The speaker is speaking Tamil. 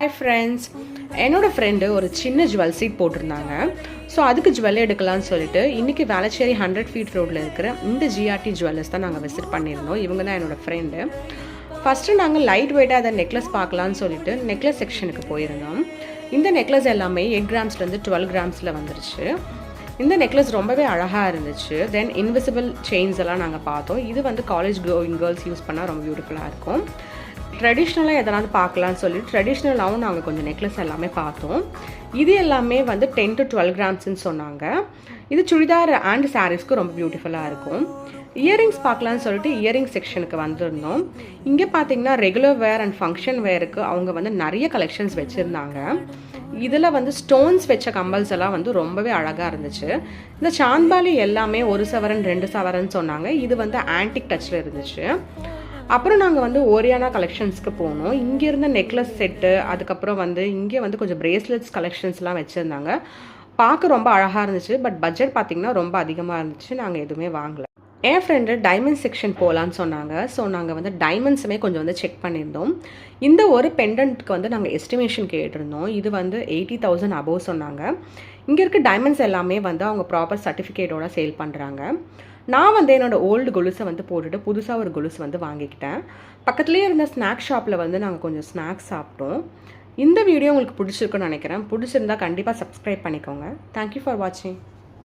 ஹாய் ஃப்ரெண்ட்ஸ், என்னோடய ஃப்ரெண்டு ஒரு சின்ன ஜுவல் சீட் போட்டிருந்தாங்க. ஸோ அதுக்கு ஜுவல் எடுக்கலாம்னு சொல்லிட்டு இன்றைக்கி வேளச்சேரி 100 ஃபீட் ரோட்டில் இருக்கிற இந்த ஜிஆர்டி ஜுவல்லர்ஸ் தான் நாங்கள் விசிட் பண்ணியிருந்தோம். இவங்க தான் என்னோடய ஃப்ரெண்டு. ஃபஸ்ட்டு நாங்கள் லைட் வெயிட்டாக அதை நெக்லஸ் பார்க்கலான்னு சொல்லிட்டு நெக்லஸ் செக்ஷனுக்கு போயிருந்தோம். இந்த நெக்லஸ் எல்லாமே 8 கிராம்ஸ்லேருந்து 12 கிராம்ஸில் வந்துருச்சு. இந்த நெக்லஸ் ரொம்பவே அழகாக இருந்துச்சு. தென் இன்விசிபிள் செயின்ஸ் எல்லாம் நாங்கள் பார்த்தோம். இது வந்து காலேஜ் கோயிங் கேர்ள்ஸ் யூஸ் பண்ணால் ரொம்ப பியூட்டிஃபுல்லாக இருக்கும். ட்ரெடிஷ்னலாக எதனாவது பார்க்கலான்னு சொல்லிட்டு ட்ரெடிஷ்னலாகவும் நாங்கள் கொஞ்சம் நெக்லஸ் எல்லாமே பார்த்தோம். இது எல்லாமே வந்து 10 to 12 கிராம்ஸ்ன்னு சொன்னாங்க. இது சுடிதார் அண்ட் சாரீஸ்க்கு ரொம்ப பியூட்டிஃபுல்லாக இருக்கும். இயரிங்ஸ் பார்க்கலான்னு சொல்லிட்டு இயரிங் செக்ஷனுக்கு வந்திருந்தோம். இங்கே பார்த்தீங்கன்னா ரெகுலர் வேர் அண்ட் ஃபங்க்ஷன் வேருக்கு அவங்க வந்து நிறைய கலெக்ஷன்ஸ் வச்சுருந்தாங்க. இதில் வந்து ஸ்டோன்ஸ் வச்ச கம்பல்ஸ் எல்லாம் வந்து ரொம்பவே அழகாக இருந்துச்சு. இந்த சாந்த்பாலி எல்லாமே 1 சவரன் 2 சவரன் சொன்னாங்க. இது வந்து ஆன்டிக் டச்சில் இருந்துச்சு. அப்புறம் நாங்கள் வந்து ஓரியானா கலெக்ஷன்ஸ்க்கு போனோம். இங்கே இருந்த நெக்லஸ் செட்டு, அதுக்கப்புறம் வந்து இங்கே வந்து கொஞ்சம் பிரேஸ்லெட்ஸ் கலெக்ஷன்ஸ்லாம் வச்சுருந்தாங்க. பார்க்க ரொம்ப அழகாக இருந்துச்சு. பட் பட்ஜெட் பார்த்திங்கன்னா ரொம்ப அதிகமாக இருந்துச்சு. நாங்கள் எதுவுமே வாங்கலை. என் ஃப்ரெண்டு டைமண்ட் செக்ஷன் போகலான்னு சொன்னாங்க. ஸோ நாங்கள் வந்து டைமண்ட்ஸுமே கொஞ்சம் வந்து செக் பண்ணியிருந்தோம். இந்த ஒரு பெண்டன்ட்க்கு வந்து நாங்கள் எஸ்டிமேஷன் கேட்டிருந்தோம். இது வந்து 80,000 அபோவ் சொன்னாங்க. இங்கே இருக்க டைமண்ட்ஸ் எல்லாமே வந்து அவங்க ப்ராப்பர் சர்டிஃபிகேட்டோட சேல் பண்ணுறாங்க. நான் வந்து என்னோடய ஓல்டு கொலுசை வந்து போட்டுட்டு புதுசாக ஒரு கொலுசு வந்து வாங்கிக்கிட்டேன். பக்கத்துலேயே இருந்த ஸ்நாக் ஷாப்பில் வந்து நாங்கள் கொஞ்சம் ஸ்நாக்ஸ் சாப்பிட்டோம். இந்த வீடியோ உங்களுக்கு பிடிச்சிருக்குன்னு நினைக்கிறேன். பிடிச்சிருந்தா கண்டிப்பாக சப்ஸ்கிரைப் பண்ணிக்கோங்க. தேங்க்யூ ஃபார் வாட்சிங்.